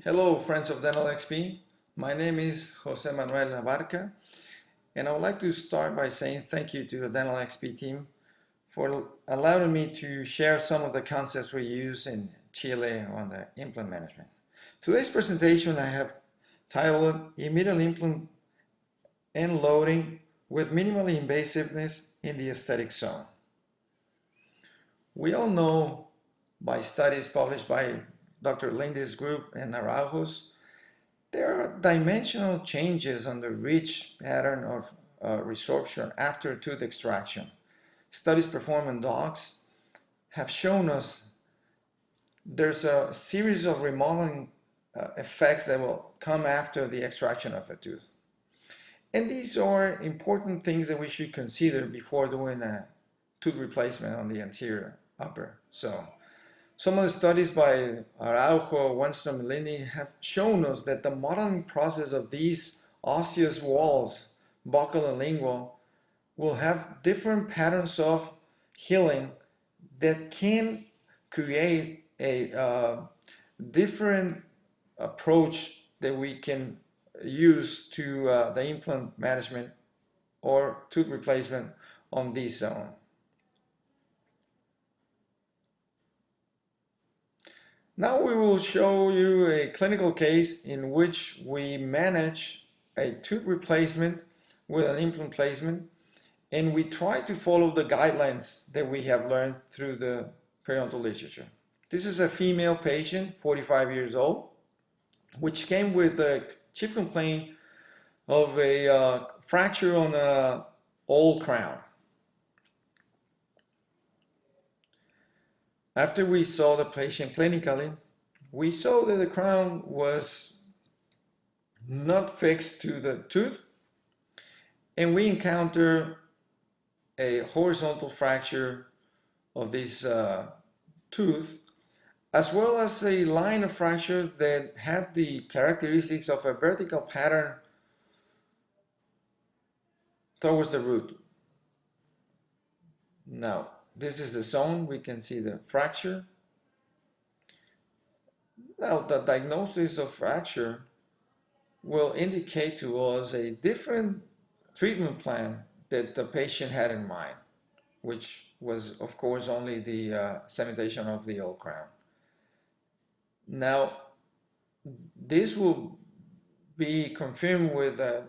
Hello, friends of Dental XP. My name is Jose Manuel Abarca, and I would like to start by saying thank you to the Dental XP team for allowing me to share some of the concepts we use in Chile on the implant management. Today's presentation I have titled Immediate Implant and Loading with Minimal Invasiveness in the Aesthetic Zone. We all know by studies published by Dr. Lindy's group and Araujo's, there are dimensional changes on the ridge pattern of resorption after tooth extraction. Studies performed in dogs have shown us there's a series of remodeling effects that will come after the extraction of a tooth. And these are important things that we should consider before doing a tooth replacement on the anterior upper zone. Some of the studies by Araujo, Wenstrom, and Lindy have shown us that the modeling process of these osseous walls, buccal and lingual, will have different patterns of healing that can create a different approach that we can use to the implant management or tooth replacement on this zone. Now we will show you a clinical case in which we manage a tooth replacement with an implant placement, and we try to follow the guidelines that we have learned through the periodontal literature. This is a female patient, 45 years old, which came with a chief complaint of a fracture on an old crown. After we saw the patient clinically, we saw that the crown was not fixed to the tooth, and we encountered a horizontal fracture of this tooth, as well as a line of fracture that had the characteristics of a vertical pattern towards the root. Now, this is the zone. We can see the fracture. Now, the diagnosis of fracture will indicate to us a different treatment plan that the patient had in mind, which was, of course, only the cementation of the old crown. Now, this will be confirmed with a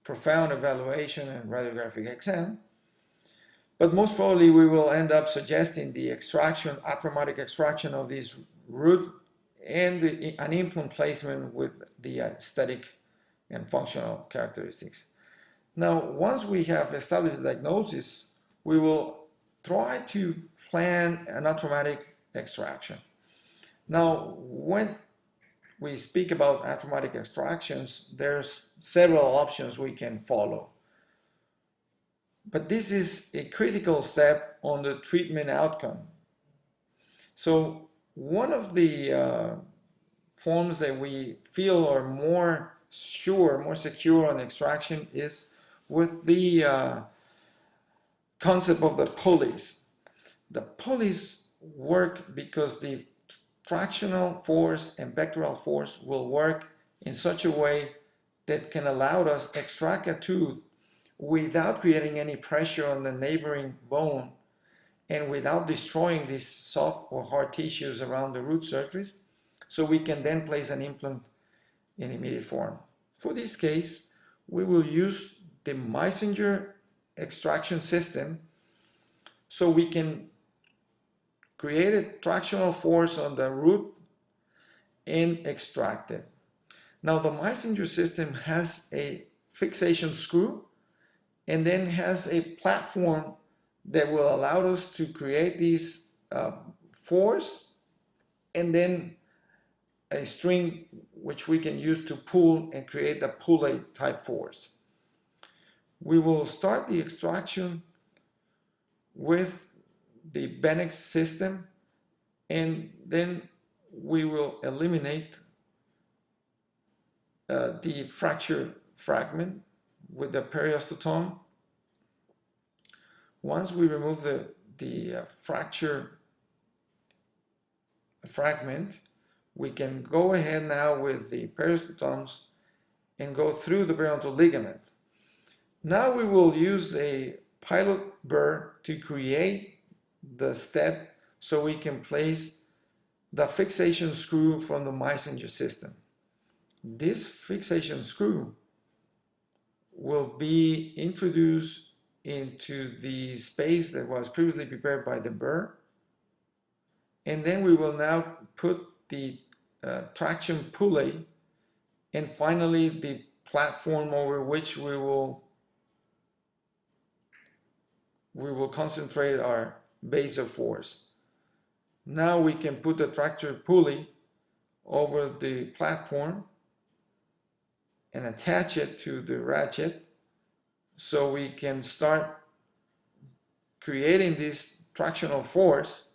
profound evaluation and radiographic exam. But most probably we will end up suggesting the extraction, atraumatic extraction of this root and an implant placement with the aesthetic and functional characteristics. Now, once we have established the diagnosis, we will try to plan an atraumatic extraction. Now, when we speak about atraumatic extractions, there's several options we can follow. But this is a critical step on the treatment outcome. So one of the forms that we feel are more sure, more secure on extraction is with the concept of the pulleys. The pulleys work because the tractional force and pectoral force will work in such a way that can allow us to extract a tooth without creating any pressure on the neighboring bone and without destroying these soft or hard tissues around the root surface, so we can then place an implant in immediate form. For this case, we will use the Meisinger extraction system so we can create a tractional force on the root and extract it. Now, the Meisinger system has a fixation screw and then has a platform that will allow us to create this force and then a string which we can use to pull and create a pulley type force. We will start the extraction with the Benex system, and then we will eliminate the fracture fragment with the periostotome. Once we remove the fracture fragment, we can go ahead now with the periosteotomes and go through the periodontal ligament. Now we will use a pilot burr to create the step so we can place the fixation screw from the Meisinger system. This fixation screw will be introduced into the space that was previously prepared by the burr, and then we will now put the traction pulley and finally the platform over which we will concentrate our base of force. Now we can put the traction pulley over the platform and attach it to the ratchet so we can start creating this tractional force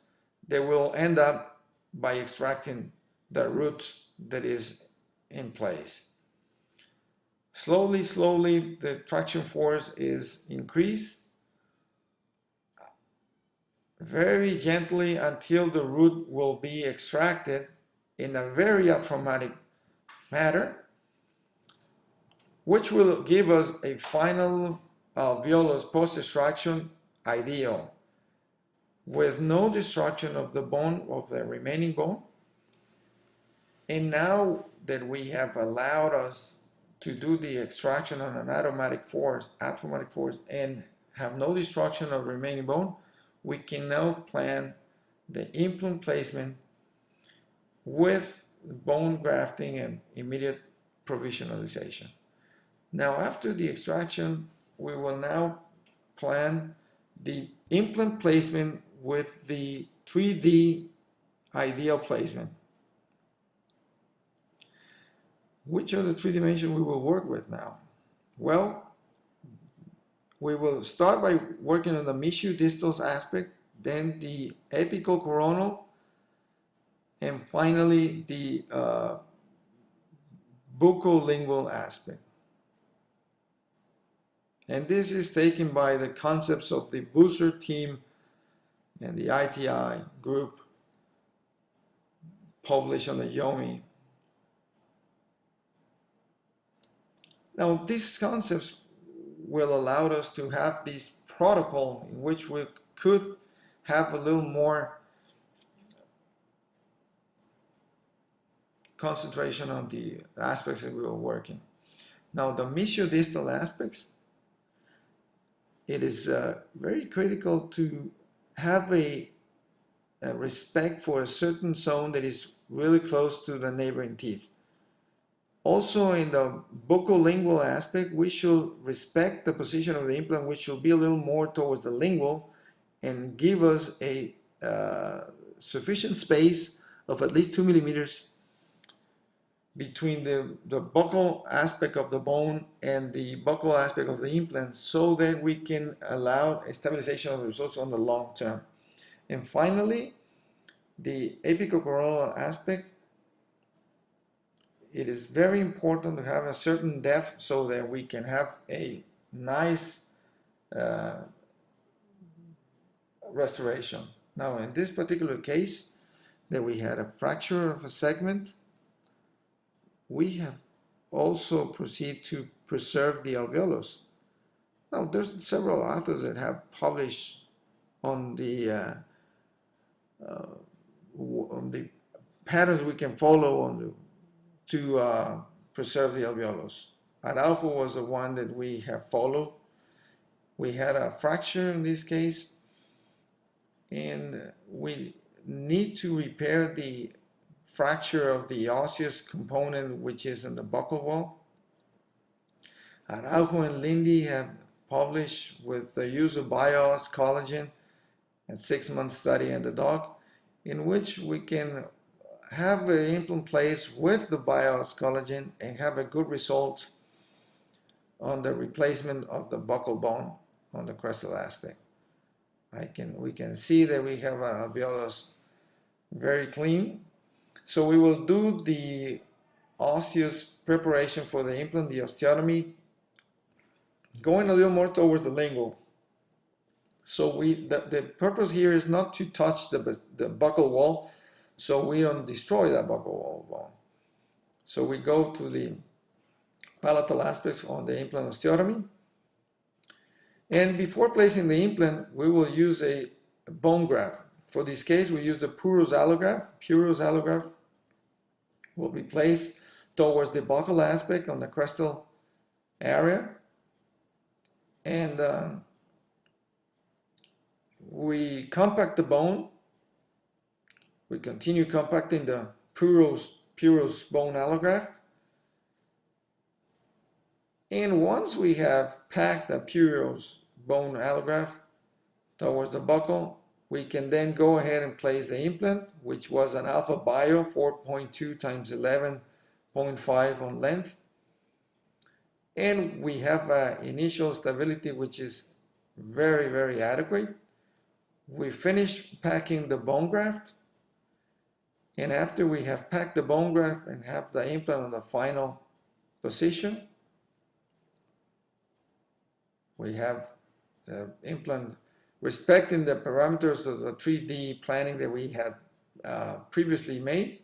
that will end up by extracting the root that is in place. Slowly, slowly, the traction force is increased very gently until the root will be extracted in a very atraumatic manner, which will give us a final alveolus post-extraction ideal, with no destruction of the bone, of the remaining bone. And now that we have allowed us to do the extraction on an atraumatic force, and have no destruction of remaining bone, we can now plan the implant placement with bone grafting and immediate provisionalization. Now, after the extraction, we will now plan the implant placement with the 3D ideal placement. Which are the three dimensions we will work with now? Well, we will start by working on the mesiodistal aspect, then the apical coronal, and finally the buccolingual aspect. And this is taken by the concepts of the Busser team and the ITI group published on the YOMI. Now, these concepts will allow us to have this protocol in which we could have a little more concentration on the aspects that we are working. Now, the mesiodistal aspects, it is very critical to have a respect for a certain zone that is really close to the neighboring teeth. Also, in the buccolingual aspect, we should respect the position of the implant, which should be a little more towards the lingual and give us a sufficient space of at least 2 millimeters between the buccal aspect of the bone and the buccal aspect of the implant, so that we can allow a stabilization of the results on the long term. And finally, the apicocoronal aspect, it is very important to have a certain depth so that we can have a nice restoration. Now, in this particular case, that we had a fracture of a segment, we have also proceeded to preserve the alveolus. Now, there's several authors that have published on the patterns we can follow to preserve the alveolus. Araujo was the one that we have followed. We had a fracture in this case, and we need to repair the fracture of the osseous component, which is in the buccal wall. Araujo and Lindy have published with the use of BioOs collagen and 6-month study in the dog, in which we can have an implant placed with the BioOs collagen and have a good result on the replacement of the buccal bone on the crestal aspect. We can see that we have an alveolus very clean. So we will do the osseous preparation for the implant, the osteotomy, going a little more towards the lingual. So the purpose here is not to touch the buccal wall, so we don't destroy that buccal wall bone. So we go to the palatal aspects on the implant osteotomy. And before placing the implant, we will use a bone graft. For this case, we use the Puros allograft. Puros allograft will be placed towards the buccal aspect on the crestal area. And we compact the bone. We continue compacting the Puros bone allograft. And once we have packed the Puros bone allograft towards the buccal, we can then go ahead and place the implant, which was an Alpha Bio 4.2 times 11.5 on length. And we have initial stability, which is very, very adequate. We finish packing the bone graft. And after we have packed the bone graft and have the implant on the final position, we have the implant respecting the parameters of the 3D planning that we had previously made.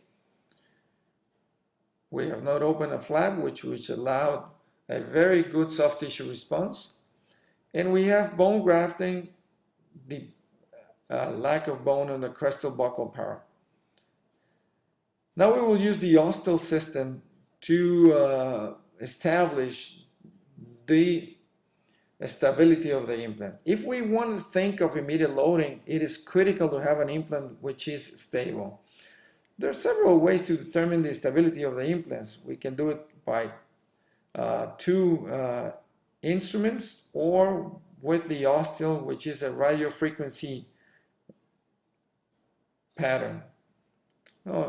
We have not opened a flap, which allowed a very good soft tissue response. And we have bone grafting, the lack of bone on the crestal buccal para. Now we will use the ostial system to establish the stability of the implant. If we want to think of immediate loading, it is critical to have an implant which is stable. There are several ways to determine the stability of the implants. We can do it by two instruments, or with the ostial, which is a radio frequency pattern.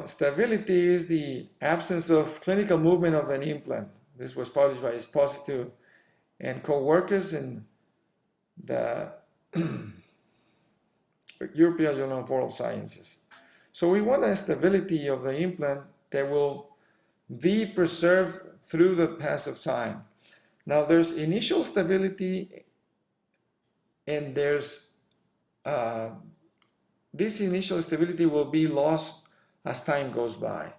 Stability is the absence of clinical movement of an implant. This was published by Esposito and co-workers in the European Journal of Oral Sciences. So we want a stability of the implant that will be preserved through the pass of time. Now there's initial stability, and there's this initial stability will be lost as time goes by.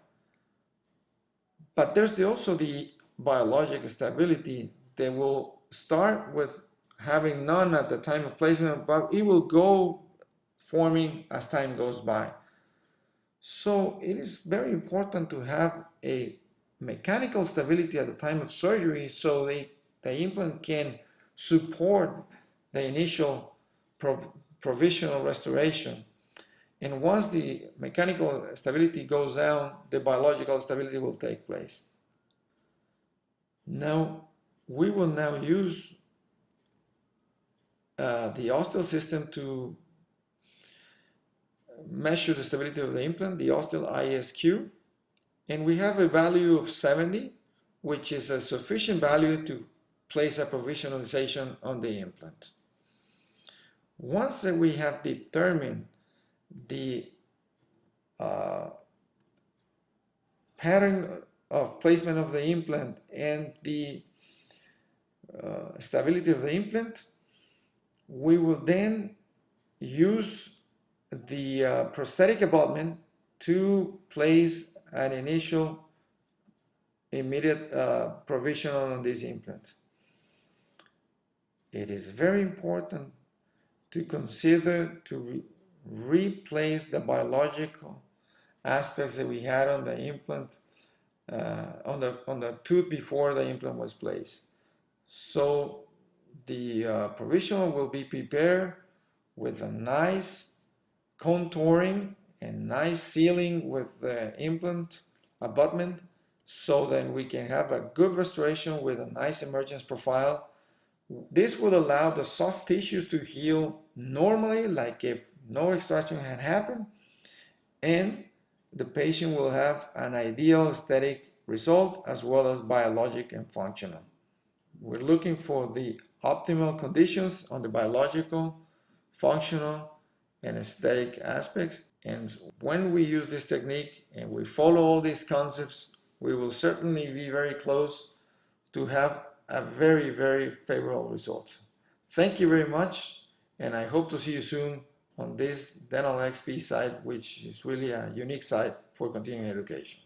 But there's also the biologic stability that will start with having none at the time of placement, but it will go forming as time goes by. So it is very important to have a mechanical stability at the time of surgery, so the implant can support the initial provisional restoration. And once the mechanical stability goes down, the biological stability will take place. Now, we will now use the ostial system to measure the stability of the implant, the ostial ISQ, and we have a value of 70, which is a sufficient value to place a provisionalization on the implant. Once that we have determined the pattern of placement of the implant and the stability of the implant, we will then use the prosthetic abutment to place an initial immediate provisional on this implant. It is very important to consider to replace the biological aspects that we had on the implant, on the tooth before the implant was placed. So the provisional will be prepared with a nice contouring and nice sealing with the implant abutment, so then we can have a good restoration with a nice emergence profile. This will allow the soft tissues to heal normally, like if no extraction had happened, and the patient will have an ideal aesthetic result as well as biologic and functional. We're looking for the optimal conditions on the biological, functional, and aesthetic aspects. And when we use this technique and we follow all these concepts, we will certainly be very close to have a very, very favorable result. Thank you very much, and I hope to see you soon on this Dental XP site, which is really a unique site for continuing education.